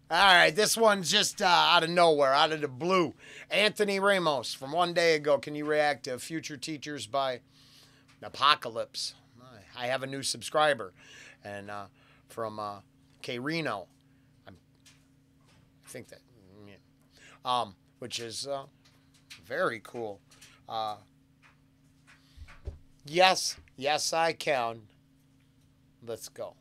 All right, this one's just out of nowhere, out of the blue. Anthony Ramos from one day ago. Can you react to Future Teachers by Apakalypse? I have a new subscriber. And from K Reno. I think that, which is very cool. Yes, I can. Let's go.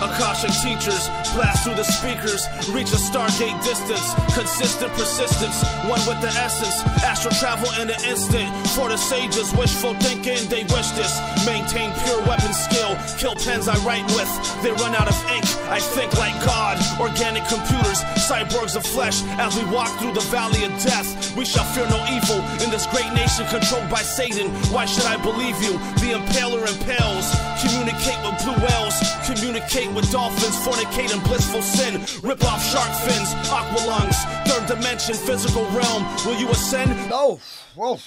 Akashic teachers blast through the speakers, reach a stargate distance, consistent persistence, one with the essence, astral travel in an instant. For the sages, wishful thinking, they wish this. Maintain pure weapon skill, kill pens I write with, they run out of ink. I think like God, organic computers, cyborgs of flesh. As we walk through the valley of death, we shall fear no evil in this great nation controlled by Satan. Why should I believe you? The impaler impales. Communicate with blue whales, communicate with dolphins, fornicate in blissful sin. Rip off shark fins, aqua lungs, third dimension, physical realm. Will you ascend? Oh, whoa!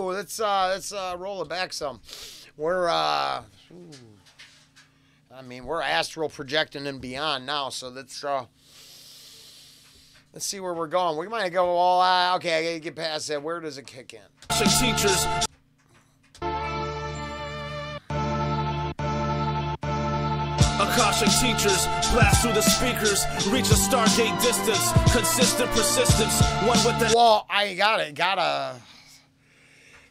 Let's roll it back some. We're we're astral projecting and beyond now. So let's see where we're going. We might go all okay. I gotta get past that. Where does it kick in? Teachers. Akashic teachers blast through the speakers, reach a stargate distance, consistent persistence, one with the... Well, I gotta...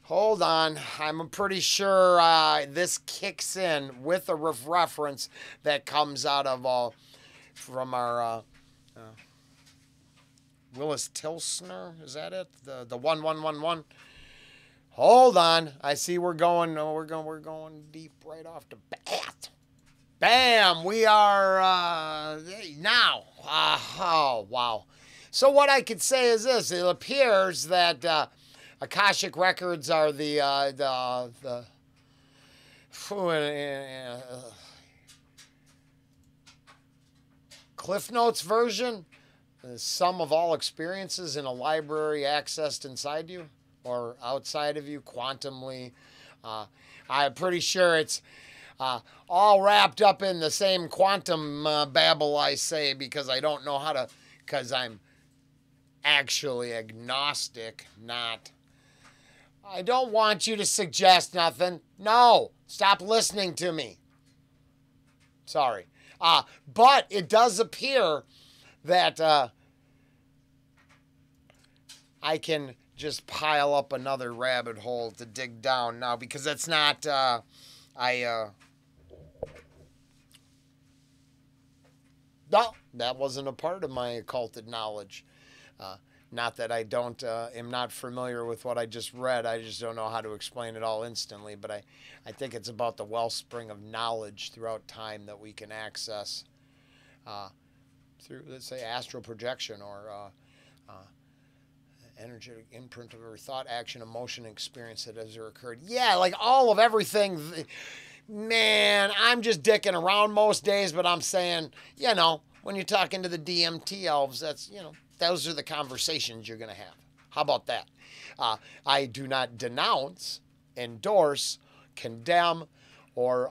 Hold on. I'm pretty sure this kicks in with a reference that comes out of from our Willis Tilsner. Is that it? The 1111. Hold on. I see we're going deep right off the bat. Bam! We are now. Oh, wow. So what I could say is this. It appears that Akashic Records are the Cliff Notes version. The sum of all experiences in a library accessed inside you or outside of you, quantumly. I'm pretty sure it's... all wrapped up in the same quantum babble, I say, because I don't know how to, because I'm actually agnostic, not. I don't want you to suggest nothing. No, stop listening to me. Sorry. But it does appear that I can just pile up another rabbit hole to dig down now, because that's not, no, that wasn't a part of my occulted knowledge. Not that I am not familiar with what I just read. I just don't know how to explain it all instantly. But I think it's about the wellspring of knowledge throughout time that we can access through, let's say, astral projection or energetic imprint of every thought, action, emotion, experience that has occurred. Yeah, like all of everything. Man, I'm just dicking around most days, but I'm saying, you know, when you're talking to the DMT elves, that's, you know, those are the conversations you're going to have. How about that? I do not denounce, endorse, condemn, or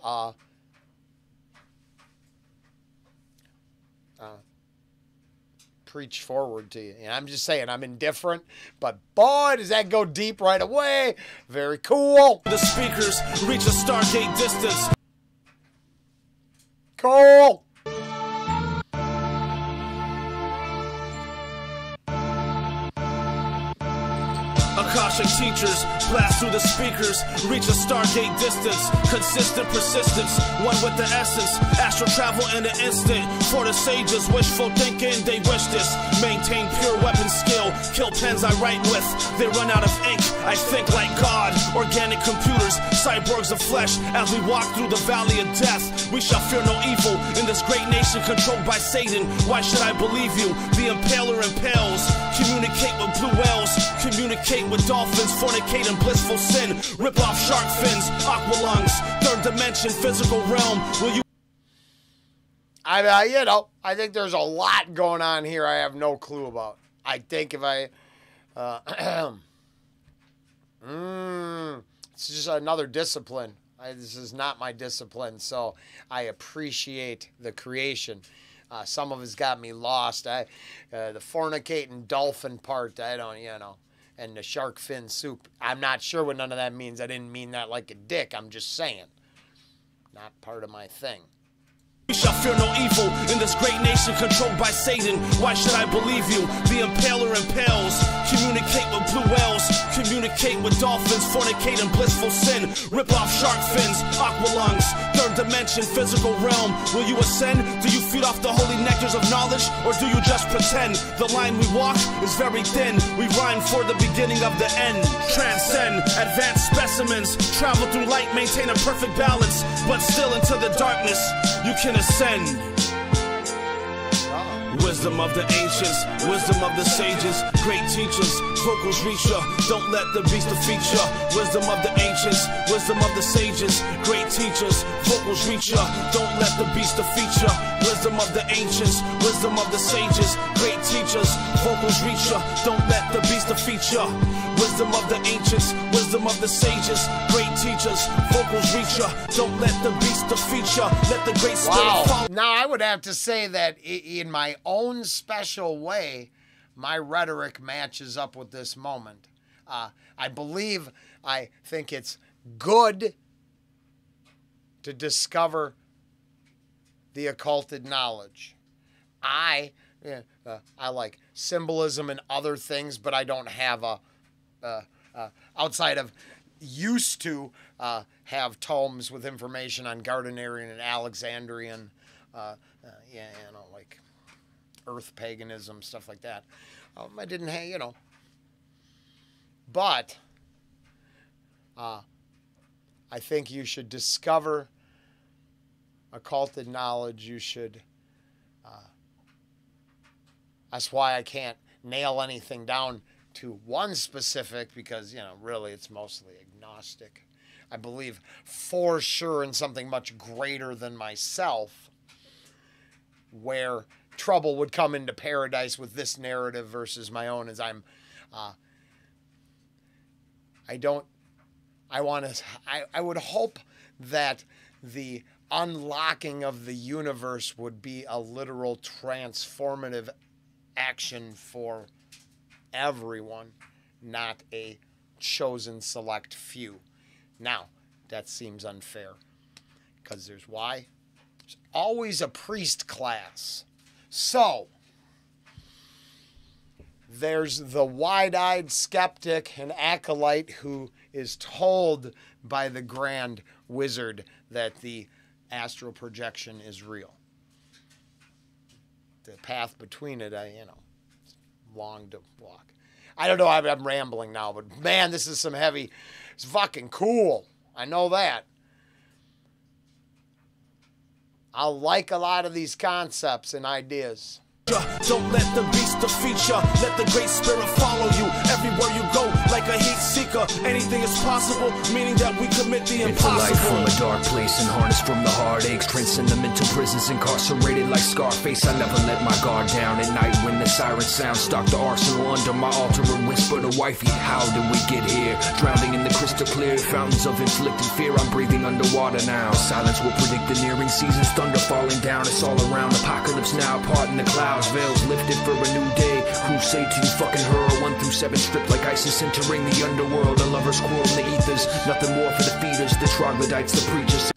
preach forward to you. And I'm just saying, I'm indifferent, but boy, does that go deep right away. Very cool. The speakers reach a stargate distance. Cool. Brainwashing teachers, blast through the speakers, reach a stargate distance, consistent persistence, one with the essence, astral travel in an instant, for the sages, wishful thinking, they wish this, maintain pure weapon skill, kill pens I write with, they run out of ink, I think like God, organic computers, cyborgs of flesh, as we walk through the valley of death, we shall fear no evil, in this great nation controlled by Satan, why should I believe you, the impaler impales, communicate with blue whales, communicate with dolphins, fornicate in blissful sin, rip off shark fins, aqua lungs, third dimension, physical realm, will you... I think there's a lot going on here I have no clue about. I think if I... it's just another discipline. This is not my discipline, so I appreciate the creation. Some of it's got me lost. The fornicating dolphin part, I don't, and the shark fin soup. I'm not sure what none of that means. I didn't mean that like a dick. I'm just saying. Not part of my thing. We shall fear no evil in this great nation controlled by Satan. Why should I believe you? The impaler impales. Communicate with blue whales. Communicate with dolphins. Fornicate in blissful sin. Rip off shark fins. Aqua lungs. Third dimension. Physical realm. Will you ascend? Do you feed off the holy nectars of knowledge? Or do you just pretend? The line we walk is very thin. We rhyme for the beginning of the end. Transcend. Advanced specimens. Travel through light. Maintain a perfect balance. But still into the darkness. You can ascend. Wisdom of the ancients, wisdom of the sages, great teachers, vocals reach ya, don't let the beast defeat ya. Wisdom of the ancients, wisdom of the sages, great teachers, vocals reach ya, don't let the beast defeat ya. Wisdom of the ancients, wisdom of the sages, great teachers, vocals reach ya, don't let the beast defeat ya. Wisdom of the ancients, wisdom of the sages, great teachers, vocals reach ya, don't let the beast defeat ya. Let the great spirit follow. Now I would have to say that in my own special way, my rhetoric matches up with this moment. I think it's good to discover the occulted knowledge. I like symbolism and other things, but I don't have outside of used to have tomes with information on Gardnerian and Alexandrian, like earth paganism, stuff like that. I didn't have, but I think you should discover occulted knowledge. You should, that's why I can't nail anything down to one specific, because, really it's mostly agnostic. I believe for sure in something much greater than myself, where trouble would come into paradise with this narrative versus my own, as I would hope that the unlocking of the universe would be a literal transformative action for everyone, not a chosen select few. Now, that seems unfair, because there's always a priest class. So, there's the wide-eyed skeptic and acolyte who is told by the grand wizard that the astral projection is real. The path between it, it's long to walk. I don't know, I'm rambling now, but man, this is some heavy, it's fucking cool. I know that. I like a lot of these concepts and ideas. Don't let the beast defeat ya. Let the great spirit follow you everywhere you go, like a heat seeker. Anything is possible, meaning that we commit the impossible. Life from a dark place and harnessed from the heartaches. Transcendental prisons, incarcerated like Scarface. I never let my guard down at night when the siren sound. Stock the arsenal under my altar and whisper to wifey, how did we get here? Drowning in the crystal clear fountains of inflicted fear. I'm breathing underwater now. Silence will predict the nearing seasons. Thunder falling down, it's all around. Apocalypse now, parting the clouds. Veils lifted for a new day. Crusade to you fucking hurl. 1 through 7 stripped like ISIS entering the underworld. The lovers quarrel in the ethers. Nothing more for the feeders. The troglodytes, the preachers.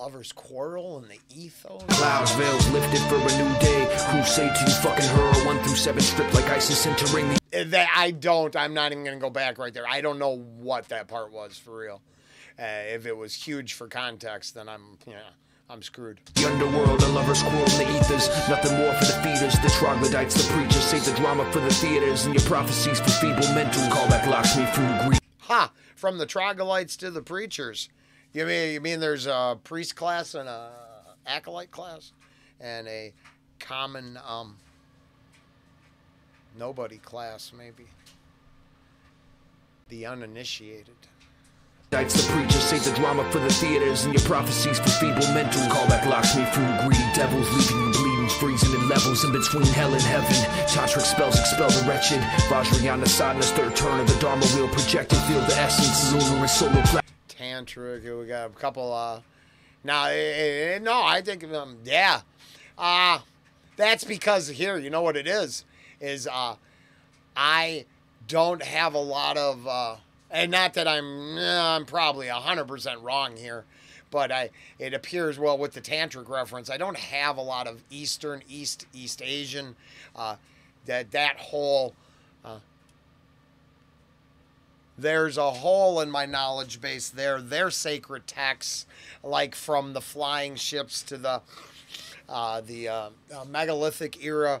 lovers quarrel in the ethos. Clouds, veils lifted for a new day. Crusade to you fucking her. 1 through 7 stripped like ISIS entering the... I'm not even going to go back right there. I don't know what that part was for real. If it was huge for context, then I'm screwed. The underworld, the lovers quarrel in the ethers. Nothing more for the feeders, the troglodytes, the preachers. Save the drama for the theaters and your prophecies for feeble mentals. Call back Lakshmi from Greek. Ha! From the troglodytes to the preachers. You mean there's a priest class and a acolyte class? And a common nobody class, maybe. The uninitiated. The preachers save the drama for the theaters and your prophecies for feeble mentals. Call back Lakshmi from greedy devils, leaving you bleeding, freezing in levels in between hell and heaven. Tantric spells expel the wretched. Vajrayana sadness, third turn of the Dharma wheel projected. Feel the essence, lunar and solar tantric. We got a couple. No, I think yeah. That's because here, you know what it is I don't have a lot of. And not that I'm probably 100% wrong here, but it appears, well, with the tantric reference, I don't have a lot of East Asian, that whole, there's a hole in my knowledge base there. Their sacred texts, like from the flying ships to the megalithic era,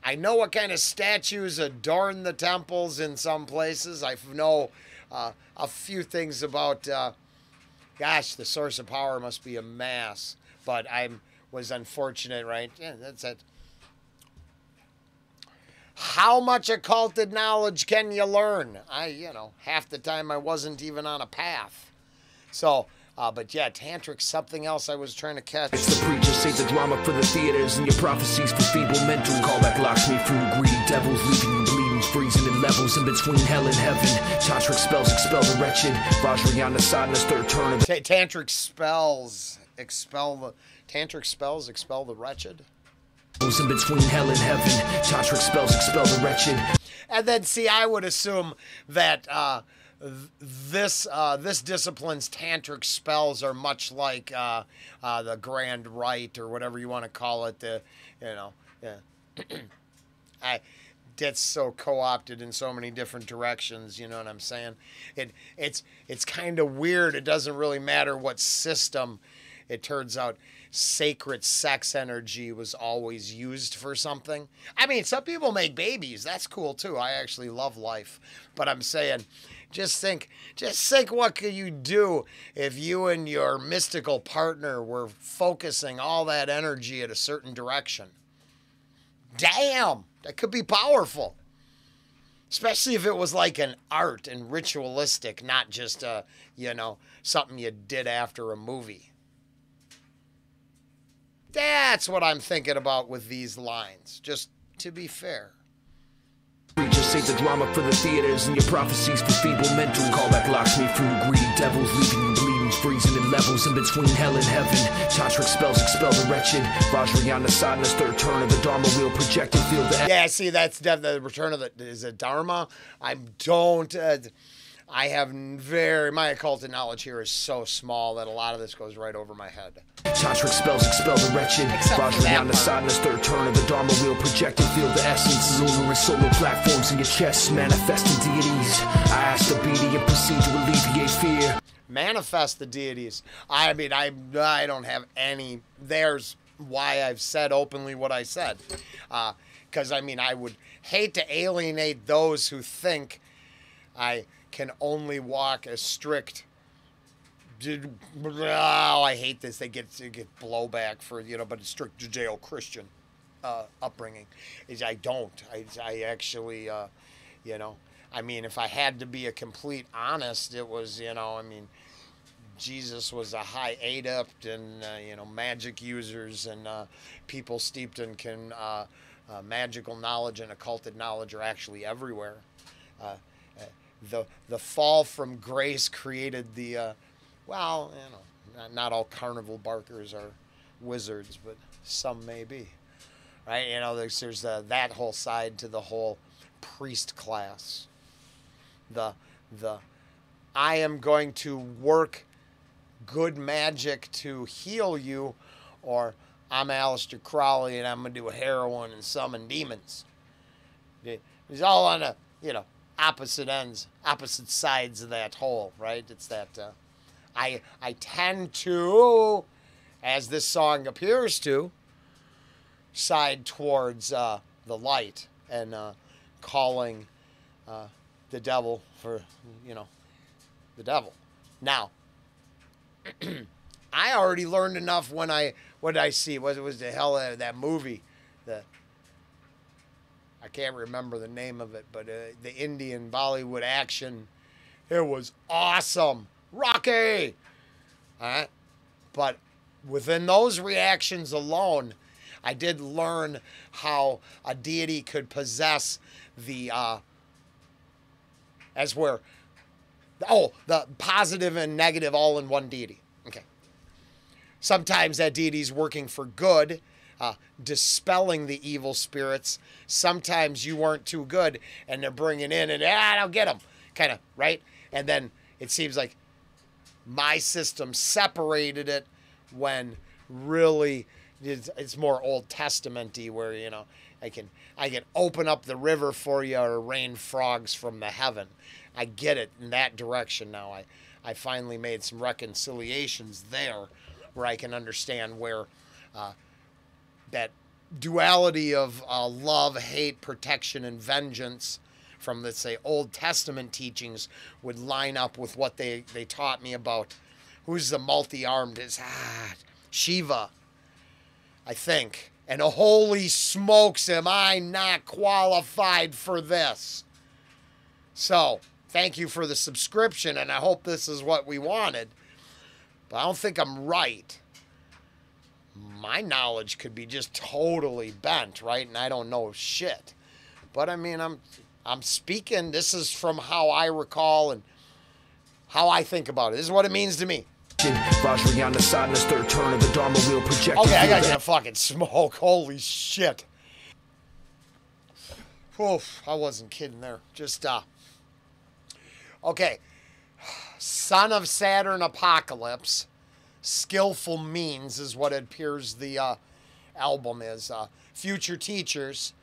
I know what kind of statues adorn the temples in some places. I know a few things about, gosh, the source of power must be a mass. But I was unfortunate, right? Yeah, that's it. How much occulted knowledge can you learn? Half the time I wasn't even on a path. So... but yeah, tantric's something else I was trying to catch. It's the preachers save the drama for the theaters and your prophecies for feeble mentals. Call back Lakshmi from greedy devils, leaving you bleeding, freezing in levels in between hell and heaven. Tantric spells expel the wretched. Vajrayana sadness, third turn of the... Tantric spells expel the wretched. In between hell and heaven. Tantric spells expel the wretched. And then, see, I would assume that... this discipline's tantric spells are much like the grand rite or whatever you want to call it. That's so co-opted in so many different directions. You know what I'm saying? It's kind of weird. It doesn't really matter what system. It turns out sacred sex energy was always used for something. I mean, some people make babies. That's cool too. I actually love life, but I'm saying. Just think what could you do if you and your mystical partner were focusing all that energy at a certain direction. Damn, that could be powerful. Especially if it was like an art and ritualistic, not just something you did after a movie. That's what I'm thinking about with these lines, just to be fair. Preachers save the drama for the theaters and your prophecies for feeble mentals. Call back Lakshmi from greedy devils, leaving you bleeding, freezing in levels in between hell and heaven. Tantric spells expel the wretched. Vajrayana sadness, third turn of the Dharma wheel projected. Feel the... Yeah, see, that's definitely the return of the... Is it Dharma? I have my occulted knowledge here is so small that a lot of this goes right over my head. Tantric spells expel the wretched. Vajrayana sadness, third turn of the Dharma wheel projected. Feel the essence. Lunar and solar platforms in your chest, manifesting deities. I ask the beady and proceed to alleviate fear. Manifest the deities. I mean, I don't have any. There's why I've said openly what I said. Because, I would hate to alienate those who think I can only walk a strict... I hate this. They get blowback for, but a strict Judeo-Christian upbringing. I don't. I actually, if I had to be a complete honest, it was, Jesus was a high adept and, magic users and people steeped in magical knowledge and occulted knowledge are actually everywhere. The fall from grace created the... not all carnival barkers are wizards, but some may be, right? There's that whole side to the whole priest class. The I am going to work good magic to heal you, or I'm Aleister Crowley and I'm going to do heroin and summon demons. It's all on a, opposite ends, opposite sides of that hole, right? It's that I tend to, as this song appears to, side towards the light and calling the devil for, the devil. Now, I already learned enough what did I see? What was the hell of that movie? I can't remember the name of it, but the Indian Bollywood action. It was awesome. Rocky! All right? But within those reactions alone, I did learn how a deity could possess the the positive and negative all in one deity. Okay. Sometimes that deity's working for good, dispelling the evil spirits. Sometimes you weren't too good and they're bringing in and, I'll get them, kind of, right? And then it seems like my system separated it when really it's more Old Testament-y, where, I can open up the river for you or rain frogs from the heaven. I get it in that direction now. I finally made some reconciliations there where I can understand where that duality of love, hate, protection, and vengeance from, let's say, Old Testament teachings would line up with what they taught me about who's the multi-armed, is Shiva, I think. And holy smokes, am I not qualified for this? So, thank you for the subscription, and I hope this is what we wanted. But I don't think I'm right. My knowledge could be just totally bent, right? And I don't know shit. But I mean, I'm speaking. This is from how I recall and how I think about it. This is what it means to me. Vajrayana sadness, third turn of the Dharma wheel projected. Okay, I gotta get a fucking smoke. Holy shit. Oof, I wasn't kidding there. Just, okay. Son of Saturn Apakalypse. Skillful Means is what it appears the album is. Future Teacherz.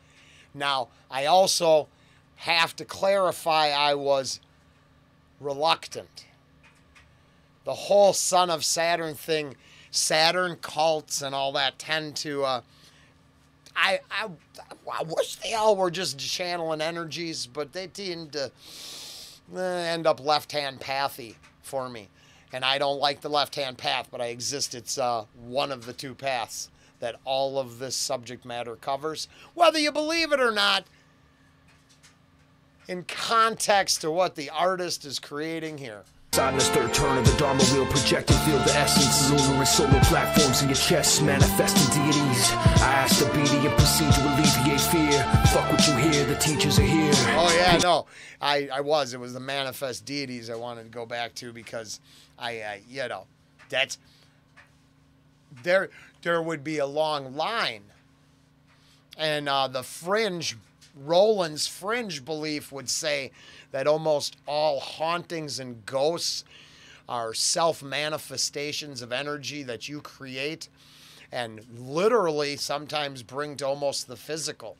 Now, I also have to clarify I was reluctant. The whole Son of Saturn thing, Saturn cults and all that tend to, I wish they all were just channeling energies, but they tend to end up left-hand pathy for me. And I don't like the left-hand path, but I exist. It's one of the two paths that all of this subject matter covers. Whether you believe it or not, in context to what the artist is creating here. Sadness, third turn of the Dharma wheel projected, feel the essence. Lunar and solar platforms in your chest, manifesting deities. I ask the beady and proceed to alleviate fear. Fuck what you hear, the teachers are here. Oh yeah, no, it was the manifest deities I wanted to go back to, because that's, there would be a long line. And the fringe, Rollen's fringe belief would say that almost all hauntings and ghosts are self-manifestations of energy that you create and literally sometimes bring to almost the physical.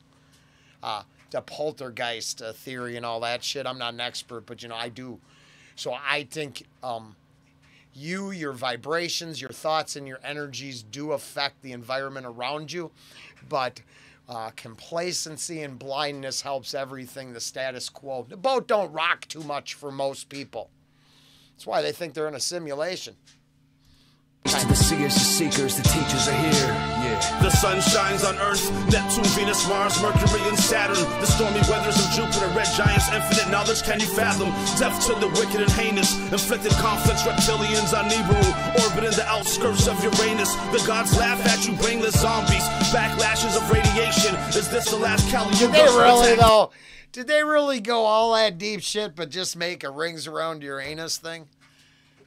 The poltergeist theory and all that shit. I'm not an expert, but, I do. So I think your vibrations, your thoughts, and your energies do affect the environment around you, but complacency and blindness helps everything, the status quo. The boat don't rock too much for most people. That's why they think they're in a simulation. To the seers, the seekers, the teachers are here. Yeah. The sun shines on Earth, Neptune, Venus, Mars, Mercury, and Saturn. The stormy weathers of Jupiter, red giants, infinite knowledge can you fathom? Death to the wicked and heinous, inflicted conflicts, reptilians on Nibiru, orbiting the outskirts of Uranus. The gods laugh at you, brainless zombies, backlashes of radiation. Is this the last Kali? Did they really, though? Did they really go all that deep shit, but just make a rings around Uranus thing?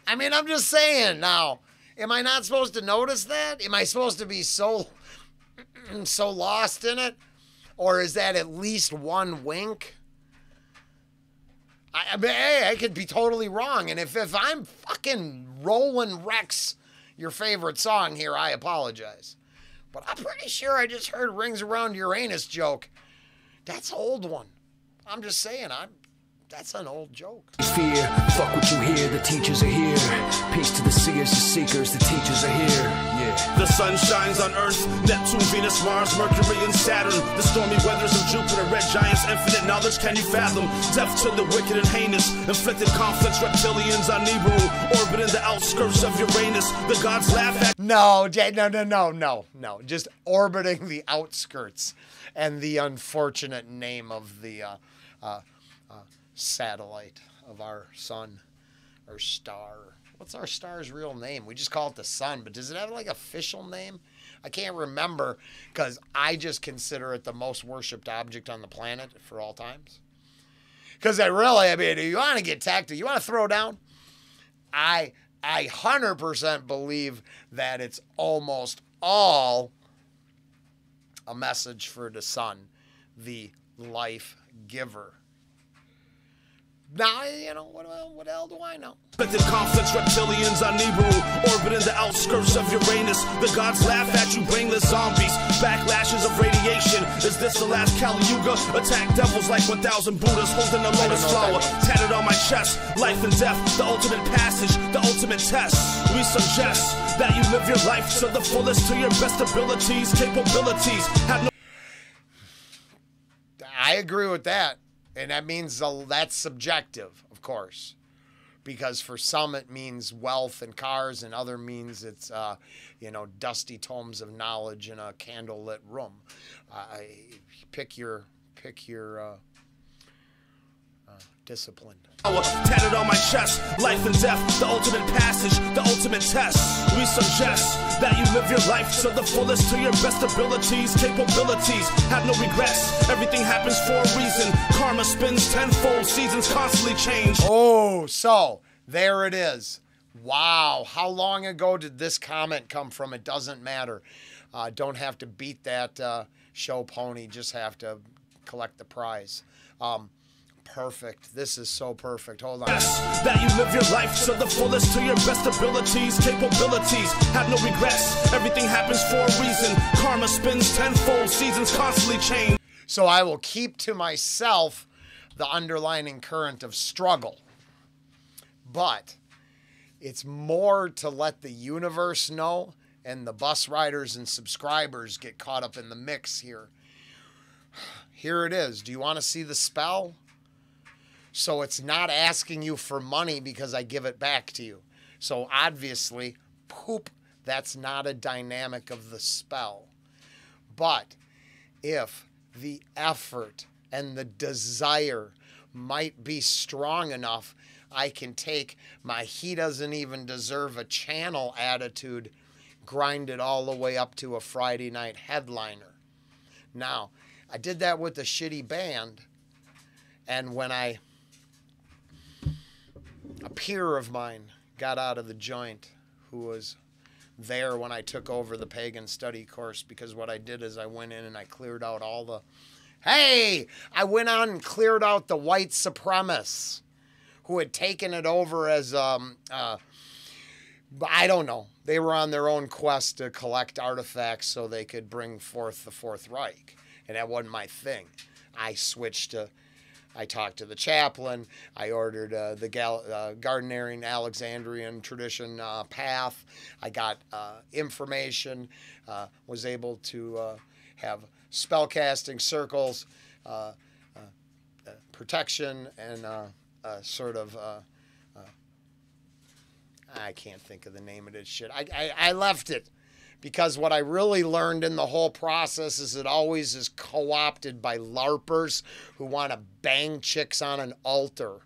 I mean, I'm just saying now. Am I not supposed to notice that? Am I supposed to be so lost in it? Or is that at least one wink? I mean, hey, I could be totally wrong. And if I'm fucking Rollen Rex, your favorite song here, I apologize. But I'm pretty sure I just heard Rings Around Uranus joke. That's an old one. I'm just saying, that's an old joke. Fear, fuck what you hear, the teachers are here. Peace to the seers, the seekers, the teachers are here. Yeah. The sun shines on Earth, Neptune, Venus, Mars, Mercury, and Saturn. The stormy weathers of Jupiter, red giants, infinite knowledge can you fathom? Death to the wicked and heinous, inflicted conflicts, reptilians on Nibiru, orbiting the outskirts of Uranus. The gods laugh at... No. Just orbiting the outskirts and the unfortunate name of the satellite of our sun or star. What's our star's real name? We just call it the sun, but does it have like official name? I can't remember because I just consider it the most worshipped object on the planet for all times. Because I mean, you want to get tactical, you want to throw down? I 100% believe that it's almost all a message for the sun, the life giver. Now, you know, what the hell do I know? Inflicted conflicts, reptilians on Nibiru, orbiting the outskirts of Uranus. The gods laugh at you, brainless zombies. Backlashes of radiation. Is this the last Kali Yuga? Attack devils like 1,000 Buddhas holding a lotus flower. Tatted on my chest, life and death, the ultimate passage, the ultimate test. We suggest that you live your life to the fullest, to your best abilities, capabilities. I agree with that. And that means that's subjective, of course, because for some it means wealth and cars, and other means it's, dusty tomes of knowledge in a candlelit room. Pick your discipline. Tatted on my chest, life and death, the ultimate passage, the ultimate test. We suggest that you live your life to the fullest, to your best abilities, capabilities. Have no regrets, everything happens for a reason. Karma spins tenfold, seasons constantly change. Oh, so there it is. Wow, how long ago did this comment come from? It doesn't matter. Don't have to beat that show pony, just have to collect the prize. Perfect. This is so perfect. Hold on. That you live your life to the fullest, to your best abilities, capabilities. Have no regrets. Everything happens for a reason. Karma spins tenfold. Seasons constantly change. So I will keep to myself the underlining current of struggle. But it's more to let the universe know, and the bus riders and subscribers get caught up in the mix here. Here it is. Do you want to see the spell? So it's not asking you for money because I give it back to you. So obviously, poop, that's not a dynamic of the spell. But if the effort and the desire might be strong enough, I can take my he doesn't even deserve a channel attitude, grind it all the way up to a Friday night headliner. Now, I did that with a shitty band, and when a peer of mine got out of the joint who was there when I took over the pagan study course, because what I did is I went in and I cleared out all the... I went on and cleared out the white supremacists who had taken it over as, I don't know. They were on their own quest to collect artifacts so they could bring forth the Fourth Reich. And that wasn't my thing. I talked to the chaplain. I ordered the Gardnerian Alexandrian tradition path. I got information, was able to have spellcasting circles, protection, and I can't think of the name of this shit. I left it. Because what I really learned in the whole process is it always is co-opted by LARPers who want to bang chicks on an altar.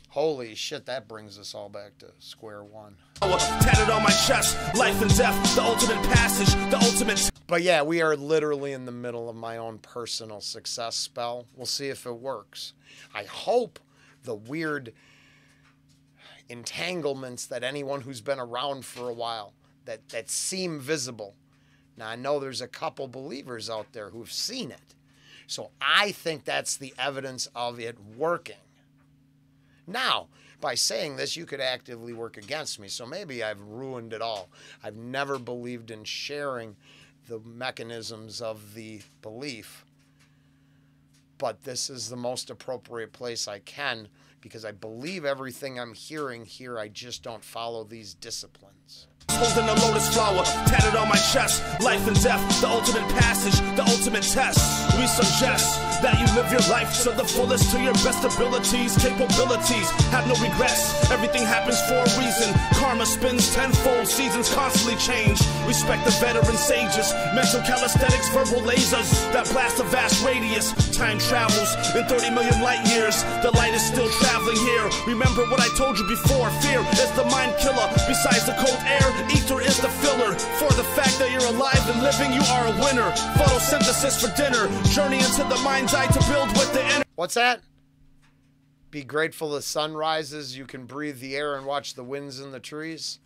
Holy shit, that brings us all back to square one. Tatted on my chest, life and death, the ultimate passage, the ultimate... But yeah, we are literally in the middle of my own personal success spell. We'll see if it works. I hope the weird entanglements that anyone who's been around for a while that seem visible. Now, I know there's a couple believers out there who've seen it. So I think that's the evidence of it working. Now, by saying this, you could actively work against me, so maybe I've ruined it all. I've never believed in sharing the mechanisms of the belief, but this is the most appropriate place I can, because I believe everything I'm hearing here. I just don't follow these disciplines. Holding a lotus flower, tatted on my chest. Life and death, the ultimate passage, the ultimate test. We suggest that you live your life to the fullest, to your best abilities, capabilities. Have no regrets, everything happens for a reason. Karma spins tenfold, seasons constantly change. Respect the veteran sages, mental calisthenics, verbal lasers that blast a vast radius. Time travels in 30 million light years. The light is still traveling here. Remember what I told you before, fear is the mind killer. Besides the cold air, ether is the filler. For the fact that you're alive and living, you are a winner. Photosynthesis for dinner, journey into the mind's eye to build with the inner. What's that? Be grateful the sun rises, you can breathe the air and watch the winds in the trees.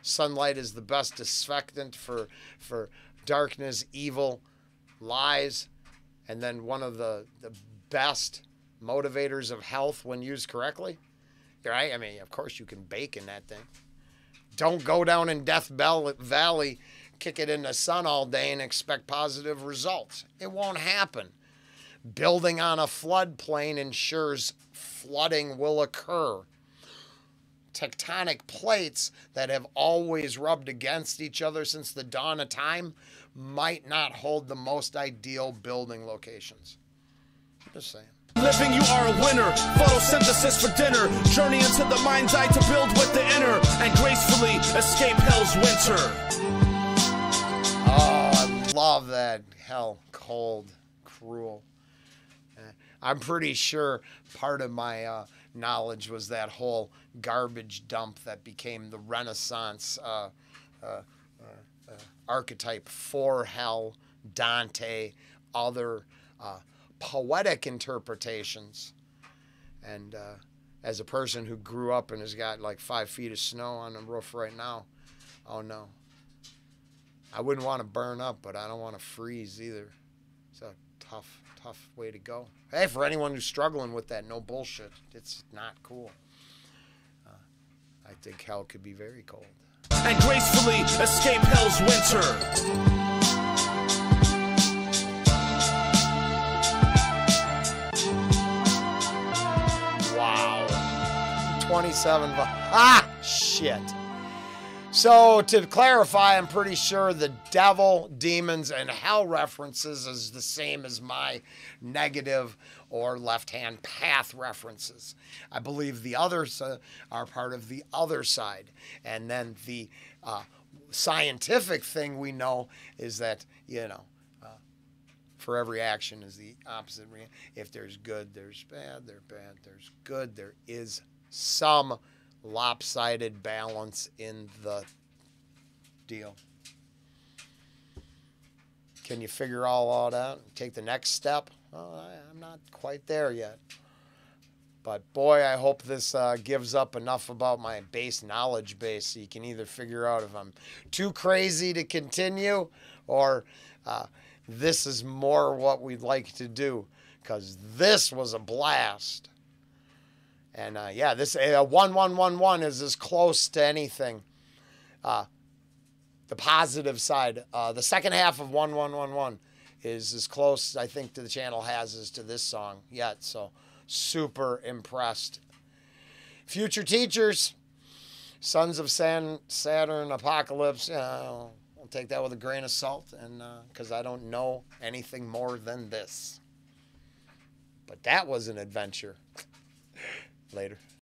Sunlight is the best disinfectant for darkness, evil, lies, and then one of the best motivators of health when used correctly. Right? I mean, of course you can bake in that thing. Don't go down in Death Valley, kick it in the sun all day and expect positive results. It won't happen. Building on a floodplain ensures flooding will occur. Tectonic plates that have always rubbed against each other since the dawn of time might not hold the most ideal building locations. Just saying. Living, you are a winner. Photosynthesis for dinner, journey into the mind's eye to build with the inner, and gracefully escape hell's winter. Oh, I love that. Hell, cold, cruel. I'm pretty sure part of my knowledge was that whole garbage dump that became the Renaissance archetype for hell, Dante, other poetic interpretations. And as a person who grew up and has got like 5 feet of snow on the roof right now, oh no. I wouldn't want to burn up, but I don't want to freeze either. It's a tough way to go. Hey, for anyone who's struggling with that, no bullshit. It's not cool. I think hell could be very cold. And gracefully escape hell's winter. Wow. 27. Ah, shit. So to clarify, I'm pretty sure the devil, demons, and hell references is the same as my negative or left-hand path references. I believe the others are part of the other side. And then the scientific thing we know is that, you know, for every action is the opposite. If there's good, there's bad. There's bad, there's good. There is some lopsided balance in the deal. Can you figure all that out and take the next step? Well, I'm not quite there yet. But boy, I hope this gives up enough about my base knowledge base so you can either figure out if I'm too crazy to continue or this is more what we'd like to do, because this was a blast. And yeah, this 1111 is as close to anything. The positive side, the second half of 1111 is as close, I think, to the channel has as to this song yet. So super impressed. Future teachers, Sons of Saturn Apakalypse. I'll take that with a grain of salt, and because I don't know anything more than this. But that was an adventure. Later.